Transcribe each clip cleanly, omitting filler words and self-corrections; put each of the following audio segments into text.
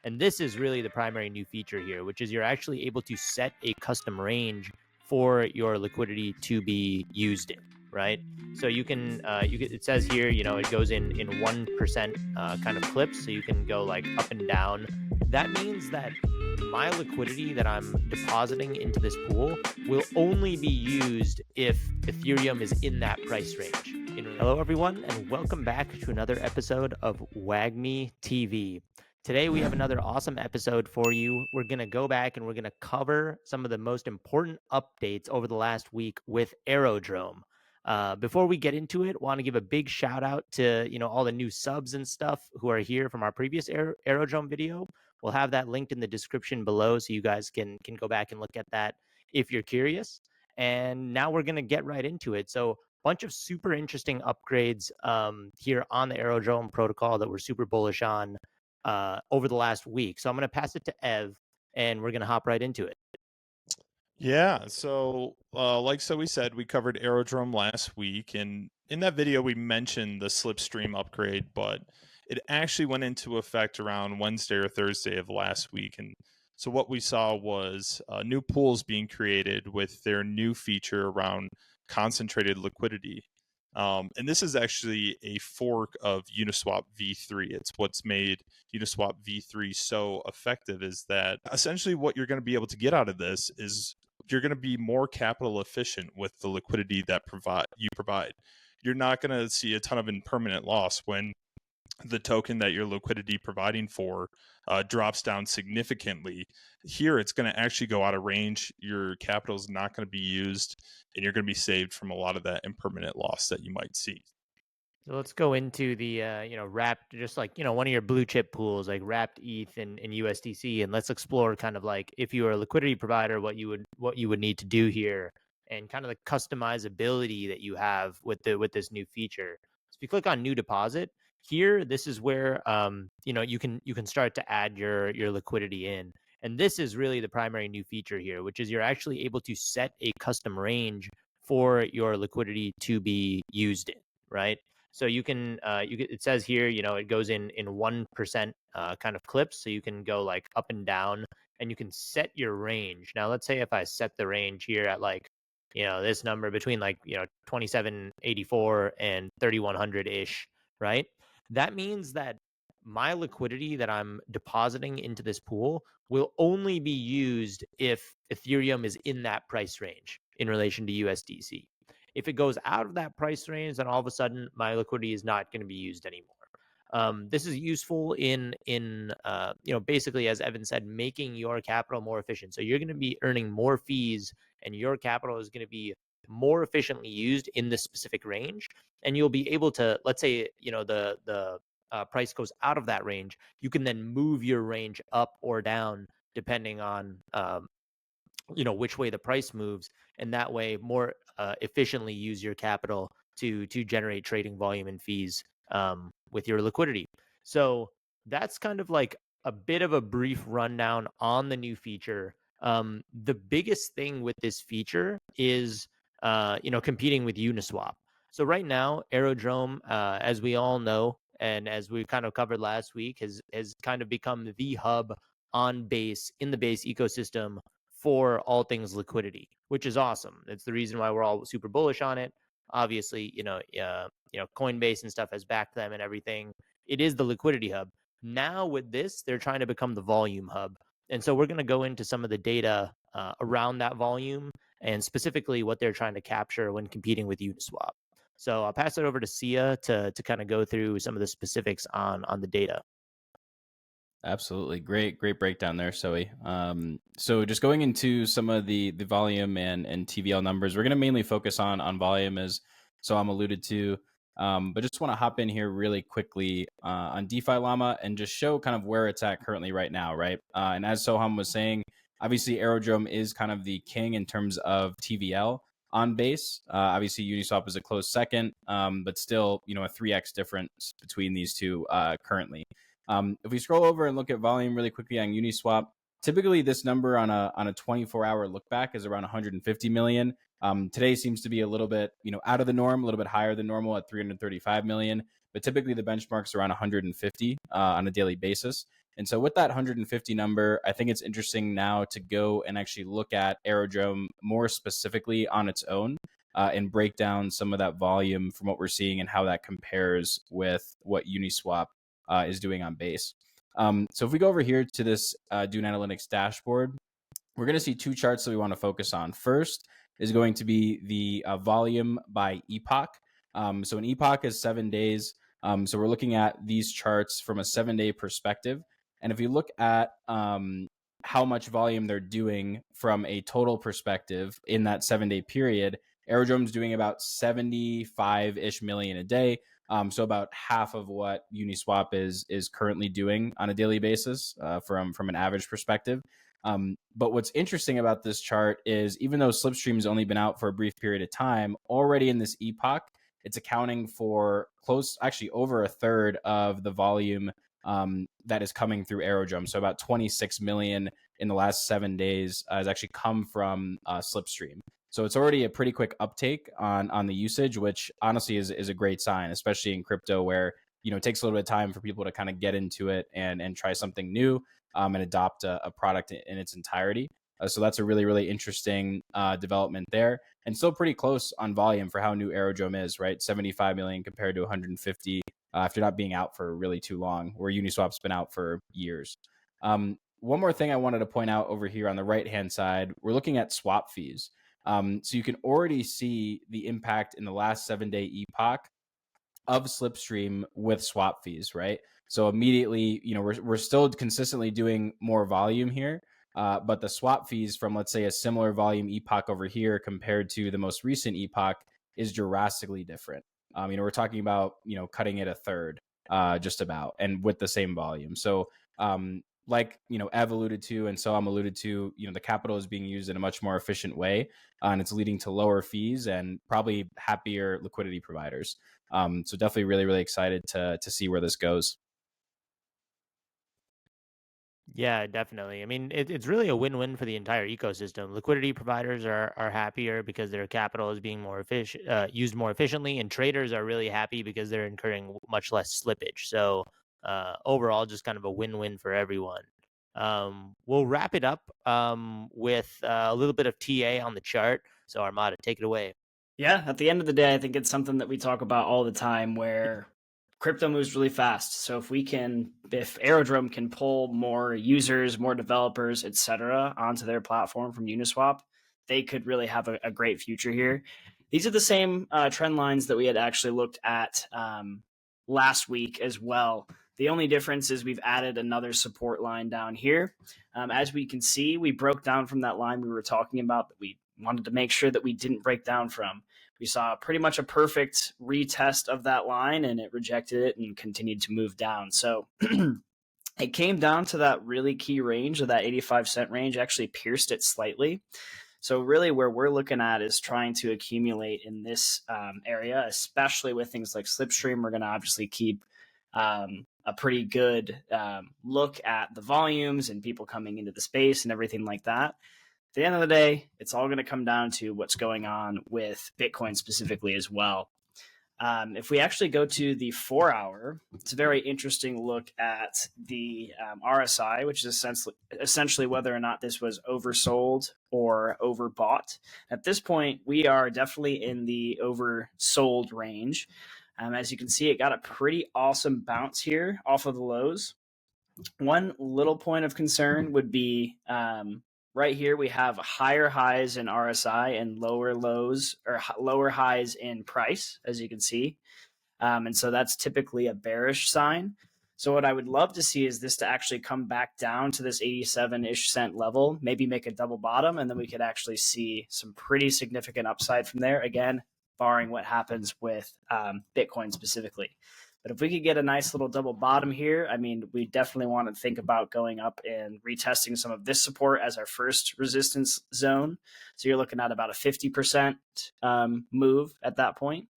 And this is really the primary new feature here, which is you're actually able to set a custom range for your liquidity to be used in, right? So you can, it says here, it goes in 1% kind of clips. So you can go like up and down. That means that my liquidity that I'm depositing into this pool will only be used if Ethereum is in that price range. Hello, everyone, and welcome back to another episode of WagMe TV. Today, we have another awesome episode for you. We're going to go back and we're going to cover some of the most important updates over the last week with Aerodrome. Before we get into it, want to give a big shout out to all the new subs and stuff who are here from our previous Aerodrome video. We'll have that linked in the description below, so you guys can go back and look at that if you're curious. And now we're going to get right into it. So bunch of super interesting upgrades here on the Aerodrome protocol that we're super bullish on over the last week. So I'm going to pass it to Ev, and we're going to hop right into it. Yeah, so we said, we covered Aerodrome last week, and in that video we mentioned the Slipstream upgrade, but it actually went into effect around Wednesday or Thursday of last week. And so what we saw was new pools being created with their new feature around concentrated liquidity. And this is actually a fork of Uniswap v3. It's what's made Uniswap v3 so effective, is that essentially what you're going to be able to get out of this is you're going to be more capital efficient with the liquidity that you provide. You're not going to see a ton of impermanent loss when the token that your liquidity providing for drops down significantly. Here, it's going to actually go out of range. Your capital is not going to be used, and you're going to be saved from a lot of that impermanent loss that you might see. So let's go into the wrapped, just like one of your blue chip pools, like wrapped ETH and USDC, and let's explore kind of like, if you are a liquidity provider, what you would need to do here, and kind of the customizability that you have with this new feature. So if you click on new deposit here, this is where you can start to add your liquidity in. And this is really the primary new feature here, which is you're actually able to set a custom range for your liquidity to be used in, right? So you can, it says here, it goes in 1% kind of clips. So you can go like up and down, and you can set your range. Now, let's say if I set the range here at like, this number between like, 2784 and 3100 ish, right? That means that my liquidity that I'm depositing into this pool will only be used if Ethereum is in that price range in relation to USDC. If it goes out of that price range, then all of a sudden my liquidity is not going to be used anymore. This is useful in basically, as Evan said, making your capital more efficient. So you're going to be earning more fees, and your capital is going to be more efficiently used in this specific range. And you'll be able to, let's say, the price goes out of that range, you can then move your range up or down depending on which way the price moves, and that way more efficiently use your capital to generate trading volume and fees with your liquidity. So that's kind of like a bit of a brief rundown on the new feature. The biggest thing with this feature is competing with Uniswap. So right now, Aerodrome, as we all know, and as we kind of covered last week, has kind of become the hub on Base, in the Base ecosystem, for all things liquidity, which is awesome. It's the reason why we're all super bullish on it. Obviously, Coinbase and stuff has backed them and everything. It is the liquidity hub. Now with this, they're trying to become the volume hub. And so we're going to go into some of the data around that volume, and specifically what they're trying to capture when competing with Uniswap. So I'll pass it over to Sia to kind of go through some of the specifics on the data. Absolutely. Great breakdown there, Zoe. So just going into some of the volume and TVL numbers, we're going to mainly focus on volume, as Soham alluded to. But just want to hop in here really quickly on DeFi Llama and just show kind of where it's at currently right now, right? And as Soham was saying, obviously Aerodrome is kind of the king in terms of TVL on Base. Obviously Uniswap is a close second, but still, a 3x difference between these two currently. If we scroll over and look at volume really quickly on Uniswap, typically this number on a 24-hour look back is around 150 million. Today seems to be a little bit, out of the norm, a little bit higher than normal at 335 million, but typically the benchmark's around 150 on a daily basis. And so with that 150 number, I think it's interesting now to go and actually look at Aerodrome more specifically on its own, and break down some of that volume from what we're seeing and how that compares with what Uniswap is doing on base. So if we go over here to this Dune Analytics dashboard, we're going to see two charts that we want to focus on. First is going to be the volume by epoch. So an epoch is 7 days. So we're looking at these charts from a 7-day perspective. And if you look at how much volume they're doing from a total perspective in that 7-day period, Aerodrome's doing about 75-ish million a day. So about half of what Uniswap is currently doing on a daily basis from an average perspective. But what's interesting about this chart is even though Slipstream's only been out for a brief period of time, already in this epoch, it's accounting for actually over a third of the volume that is coming through Aerodrome. So about 26 million in the last 7 days has actually come from Slipstream. So it's already a pretty quick uptake on the usage, which honestly is a great sign, especially in crypto where, it takes a little bit of time for people to kind of get into it and try something new and adopt a product in its entirety. So that's a really, really interesting development there, and still pretty close on volume for how new Aerodrome is, right? 75 million compared to 150 after not being out for really too long, where Uniswap's been out for years. One more thing I wanted to point out over here on the right-hand side, we're looking at swap fees. So you can already see the impact in the last 7-day epoch of Slipstream with swap fees, right? So immediately, we're still consistently doing more volume here, but the swap fees from, let's say, a similar volume epoch over here compared to the most recent epoch is drastically different. We're talking about, cutting it a third, just about, and with the same volume. So, like, Ev alluded to, and Soham alluded to, the capital is being used in a much more efficient way, and it's leading to lower fees and probably happier liquidity providers. So definitely really, really excited to see where this goes. Yeah, definitely. I mean, it's really a win-win for the entire ecosystem. Liquidity providers are happier because their capital is being more efficient, used more efficiently, and traders are really happy because they're incurring much less slippage. So overall, just kind of a win-win for everyone. We'll wrap it up with a little bit of TA on the chart. So Armada, take it away. Yeah, at the end of the day, I think it's something that we talk about all the time where crypto moves really fast. So if Aerodrome can pull more users, more developers, etc., onto their platform from Uniswap, they could really have a great future here. These are the same trend lines that we had actually looked at last week as well. The only difference is we've added another support line down here. As we can see, we broke down from that line we were talking about that we wanted to make sure that we didn't break down from. We saw pretty much a perfect retest of that line, and it rejected it and continued to move down. So it came down to that really key range of that 85-cent range, actually pierced it slightly. So really where we're looking at is trying to accumulate in this area, especially with things like Slipstream. We're going to obviously keep a pretty good look at the volumes and people coming into the space and everything like that. At the end of the day, it's all going to come down to what's going on with Bitcoin specifically as well. If we actually go to the 4-hour, it's a very interesting look at the RSI, which is essentially whether or not this was oversold or overbought. At this point, we are definitely in the oversold range. As you can see, it got a pretty awesome bounce here off of the lows. One little point of concern would be right here, we have higher highs in RSI and lower lows or lower highs in price, as you can see. And so that's typically a bearish sign. So what I would love to see is this to actually come back down to this 87-ish cent level, maybe make a double bottom, and then we could actually see some pretty significant upside from there. Again, barring what happens with Bitcoin specifically. But if we could get a nice little double bottom here, I mean, we definitely want to think about going up and retesting some of this support as our first resistance zone. So you're looking at about a 50% move at that point.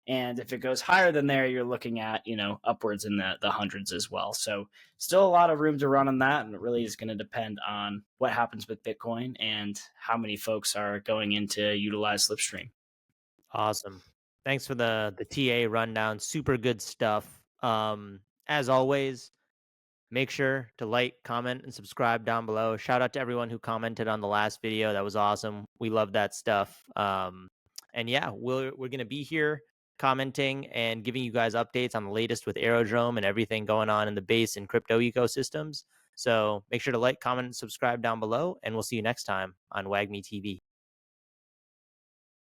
And if it goes higher than there, you're looking at, upwards in the hundreds as well. So still a lot of room to run on that. And it really is going to depend on what happens with Bitcoin and how many folks are going in to utilize Slipstream. Awesome. Thanks for the TA rundown. Super good stuff. As always, make sure to like, comment, and subscribe down below. Shout out to everyone who commented on the last video. That was awesome. We love that stuff. And yeah, we're going to be here commenting and giving you guys updates on the latest with Aerodrome and everything going on in the base and crypto ecosystems. So make sure to like, comment, and subscribe down below, and we'll see you next time on WagMe TV.